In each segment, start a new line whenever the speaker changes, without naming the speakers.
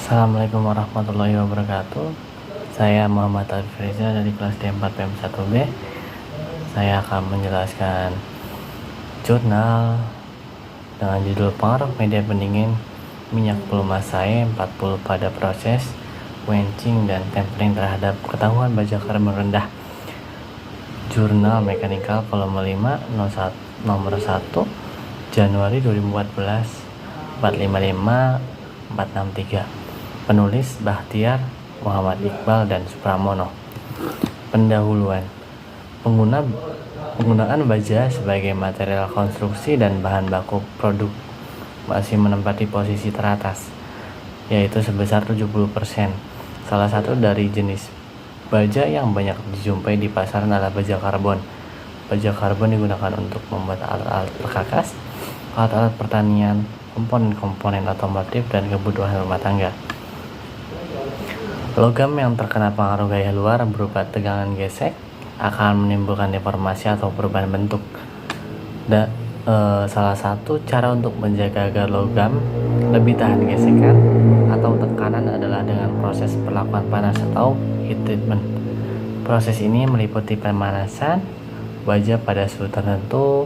Assalamualaikum warahmatullahi wabarakatuh. Saya Muhammad Arif Reza dari kelas D4 PM1B. Saya akan menjelaskan jurnal dengan judul Pengaruh Media Pendingin Minyak Pelumas SAE 40 pada proses quenching dan tempering terhadap ketahuan baja karbon rendah. Jurnal Mechanical volume 5 nomor 1 Januari 2014 455 463. Penulis Bahtiar, Muhammad Iqbal, dan Supramono. Pendahuluan. Penggunaan baja sebagai material konstruksi dan bahan baku produk masih menempati posisi teratas, yaitu sebesar 70%. Salah satu dari jenis baja yang banyak dijumpai di pasaran adalah baja karbon. Baja karbon digunakan untuk membuat alat-alat perkakas, alat-alat pertanian, komponen-komponen otomotif, dan kebutuhan rumah tangga. Logam yang terkena pengaruh gaya luar berupa tegangan gesek akan menimbulkan deformasi atau perubahan bentuk. Salah satu cara untuk menjaga agar logam lebih tahan gesekan atau tekanan adalah dengan proses perlakuan panas atau heat treatment. Proses ini meliputi pemanasan baja pada suhu tertentu,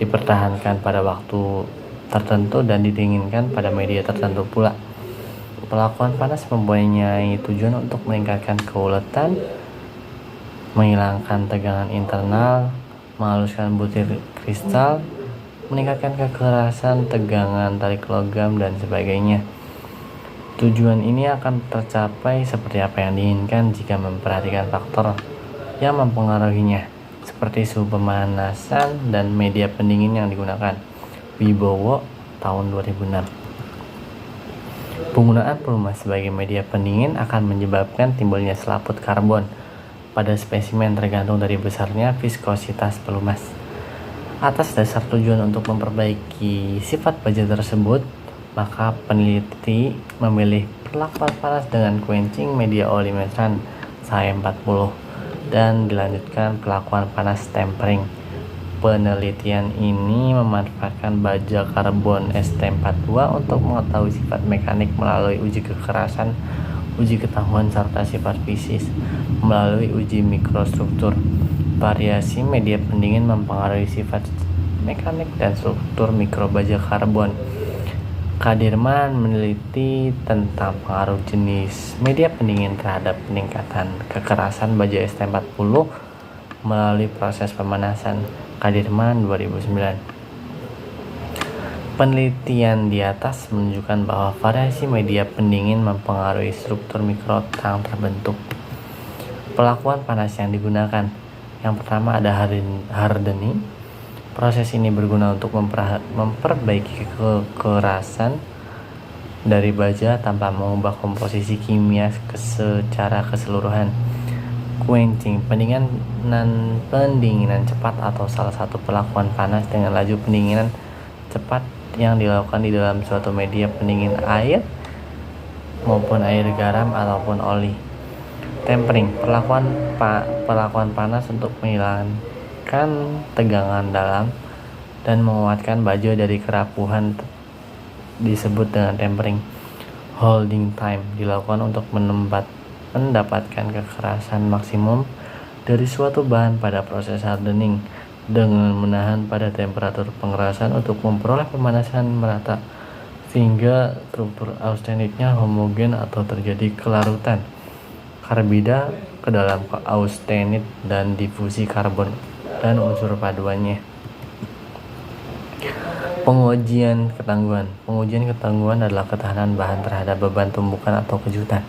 dipertahankan pada waktu tertentu, dan didinginkan pada media tertentu pula. Perlakuan panas mempunyai tujuan untuk meningkatkan keuletan, menghilangkan tegangan internal, menghaluskan butir kristal, meningkatkan kekerasan tegangan tarik logam, dan sebagainya. Tujuan ini akan tercapai seperti apa yang diinginkan jika memperhatikan faktor yang mempengaruhinya, seperti suhu pemanasan dan media pendingin yang digunakan. Wibowo, tahun 2006. Penggunaan pelumas sebagai media pendingin akan menyebabkan timbulnya selaput karbon pada spesimen tergantung dari besarnya viskositas pelumas. Atas dasar tujuan untuk memperbaiki sifat baja tersebut, maka peneliti memilih perlakuan panas dengan quenching media olimetran SAE 40 dan dilanjutkan perlakuan panas tempering. Penelitian ini memanfaatkan baja karbon ST42 untuk mengetahui sifat mekanik melalui uji kekerasan, uji ketahuan, serta sifat fisik melalui uji mikrostruktur. Variasi media pendingin mempengaruhi sifat mekanik dan struktur mikro baja karbon. Kadirman meneliti tentang pengaruh jenis media pendingin terhadap peningkatan kekerasan baja ST40 melalui proses pemanasan. Kadirman 2009. Penelitian di atas menunjukkan bahwa variasi media pendingin mempengaruhi struktur mikro yang terbentuk. Perlakuan panas yang digunakan. Yang pertama ada hardening. Proses ini berguna untuk memperbaiki kekerasan dari baja tanpa mengubah komposisi kimia secara keseluruhan. Quenching, pendinginan cepat atau salah satu perlakuan panas dengan laju pendinginan cepat yang dilakukan di dalam suatu media pendingin air maupun air garam ataupun oli. Tempering, perlakuan panas untuk menghilangkan tegangan dalam dan menguatkan baja dari kerapuhan disebut dengan tempering. Holding time dilakukan untuk mendapatkan kekerasan maksimum dari suatu bahan pada proses hardening dengan menahan pada temperatur pengerasan untuk memperoleh pemanasan merata sehingga struktur austenitnya homogen atau terjadi kelarutan karbida ke dalam austenit dan difusi karbon dan unsur paduannya. Pengujian ketangguhan adalah ketahanan bahan terhadap beban tumbukan atau kejutan.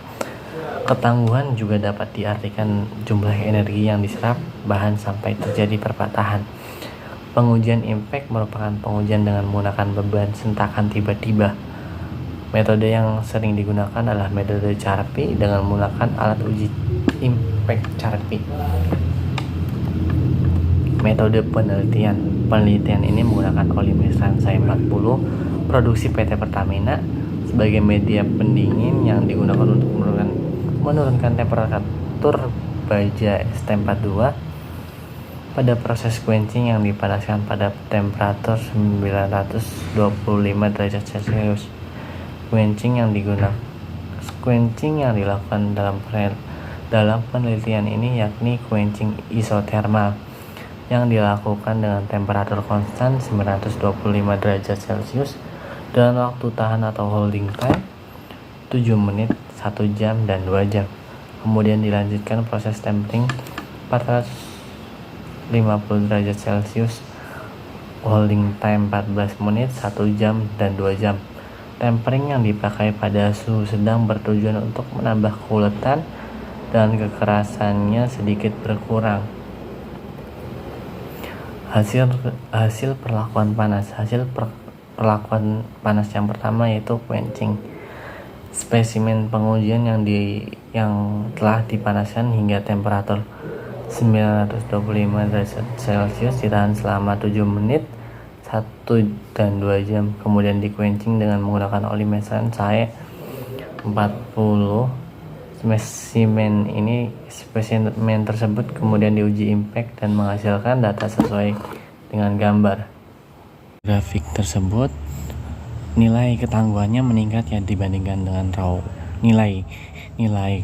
Ketangguhan juga dapat diartikan jumlah energi yang diserap bahan sampai terjadi perpatahan. Pengujian impact merupakan pengujian dengan menggunakan beban sentakan tiba-tiba. Metode yang sering digunakan adalah metode Charpy dengan menggunakan alat uji impact Charpy. Metode penelitian ini menggunakan olimetran SAE 40 produksi PT Pertamina sebagai media pendingin yang digunakan untuk menurunkan temperatur baja ST42 pada proses quenching yang dipanaskan pada temperatur 925 derajat Celcius. Quenching yang digunakan quenching yang dilakukan dalam penelitian ini yakni quenching isothermal yang dilakukan dengan temperatur konstan 925 derajat Celcius dengan waktu tahan atau holding time 7 menit, 1 jam, dan 2 jam. Kemudian dilanjutkan proses tempering 450 derajat Celcius, holding time 14 menit, 1 jam, dan 2 jam. Tempering yang dipakai pada suhu sedang bertujuan untuk menambah keuletan dan kekerasannya sedikit berkurang. Hasil perlakuan panas. Perlakuan panas yang pertama yaitu quenching. Spesimen pengujian yang telah dipanaskan hingga temperatur 925 derajat Celcius ditahan selama 7 menit, 1 dan 2 jam. Kemudian di quenching dengan menggunakan oli mesan cair 40. Spesimen tersebut kemudian diuji impact dan menghasilkan data sesuai dengan gambar. Grafik tersebut nilai ketangguhannya meningkat ya dibandingkan dengan nilai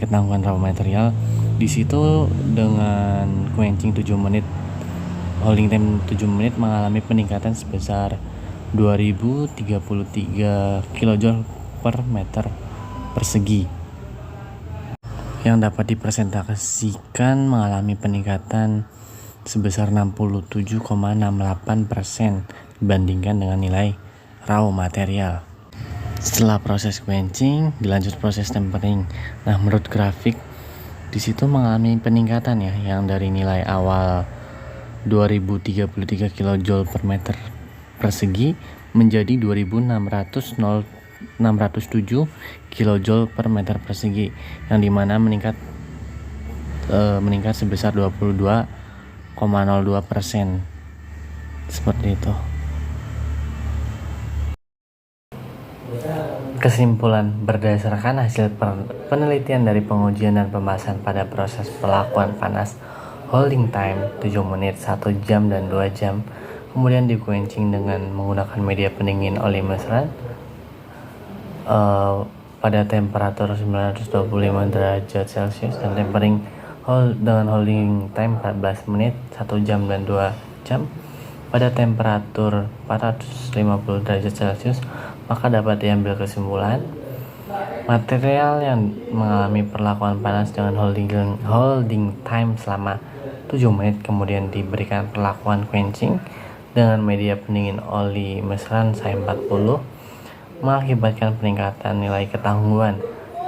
ketangguhan raw material. Di situ dengan quenching 7 menit, holding time 7 menit mengalami peningkatan sebesar 2033 kJ per meter persegi, yang dapat dipresentasikan mengalami peningkatan sebesar 67,68% dibandingkan dengan nilai raw material. Setelah proses quenching, dilanjut proses tempering. Nah, menurut grafik di situ mengalami peningkatan ya, yang dari nilai awal 2033 kJ per meter persegi menjadi 2607 kJ per meter persegi, yang dimana meningkat sebesar 22,02%. Seperti itu. Kesimpulan, berdasarkan hasil penelitian dari pengujian dan pembahasan pada proses pelakuan panas, holding time 7 menit, 1 jam, dan 2 jam, kemudian di quenching dengan menggunakan media pendingin oli mesan pada temperatur 925 derajat Celcius dan tempering dengan holding time 14 menit, 1 jam, dan 2 jam pada temperatur 450 derajat Celcius, maka dapat diambil kesimpulan material yang mengalami perlakuan panas dengan holding time selama 7 menit kemudian diberikan perlakuan quenching dengan media pendingin oli mesan SAE40 mengakibatkan peningkatan nilai ketangguhan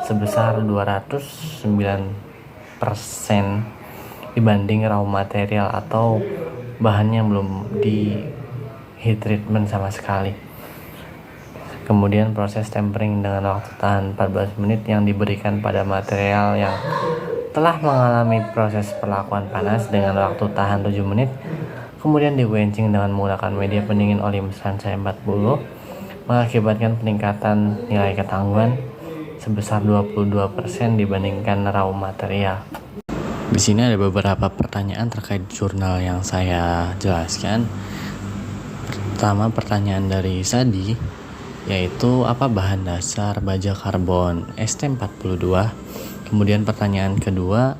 sebesar 209% dibanding raw material atau bahan yang belum di heat treatment sama sekali. Kemudian proses tempering dengan waktu tahan 14 menit yang diberikan pada material yang telah mengalami proses perlakuan panas dengan waktu tahan 7 menit, kemudian di quenching dengan menggunakan media pendingin oli mesan SAE40 mengakibatkan peningkatan nilai ketangguhan sebesar 22% dibandingkan raw material. Di sini ada beberapa pertanyaan terkait jurnal yang saya jelaskan. Pertama, pertanyaan dari Sadi, yaitu apa bahan dasar baja karbon ST42. Kemudian pertanyaan kedua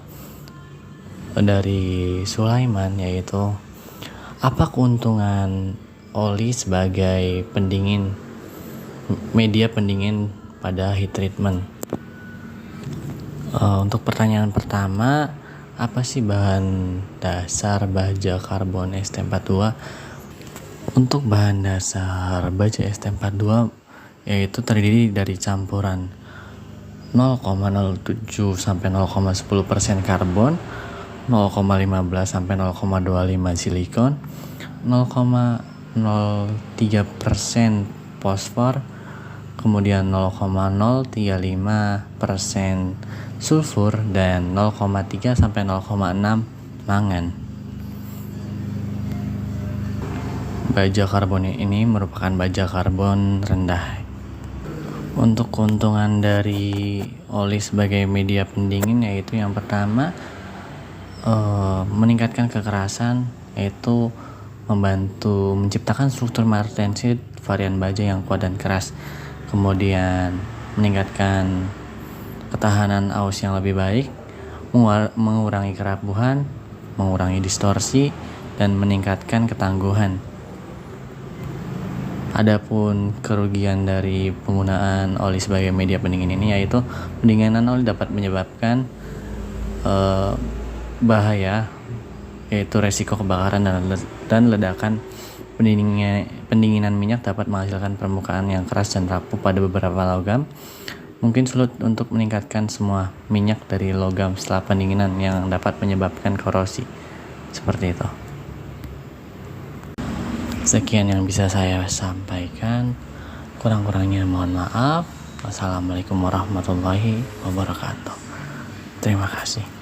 dari Sulaiman, yaitu apa keuntungan oli sebagai media pendingin pada heat treatment. Untuk pertanyaan pertama, apa sih bahan dasar baja karbon ST42? Untuk bahan dasar baja ST42 yaitu terdiri dari campuran 0,07 sampai 0,10% karbon, 0,15 sampai 0,25 silikon, 0,03% fosfor, kemudian 0,035% sulfur, dan 0,3 sampai 0,6 mangan. Baja karbon ini merupakan baja karbon rendah. Untuk keuntungan dari oli sebagai media pendingin yaitu yang pertama, meningkatkan kekerasan, yaitu membantu menciptakan struktur martensit varian baja yang kuat dan keras. Kemudian meningkatkan ketahanan aus yang lebih baik, mengurangi kerapuhan, mengurangi distorsi, dan meningkatkan ketangguhan. Adapun kerugian dari penggunaan oli sebagai media pendingin ini yaitu pendinginan oli dapat menyebabkan bahaya, yaitu resiko kebakaran dan ledakan. Pendinginan minyak dapat menghasilkan permukaan yang keras dan rapuh pada beberapa logam. Mungkin sulit untuk meningkatkan semua minyak dari logam setelah pendinginan yang dapat menyebabkan korosi. Seperti itu. Sekian yang bisa saya sampaikan. Kurang-kurangnya mohon maaf. Wassalamualaikum warahmatullahi wabarakatuh. Terima kasih.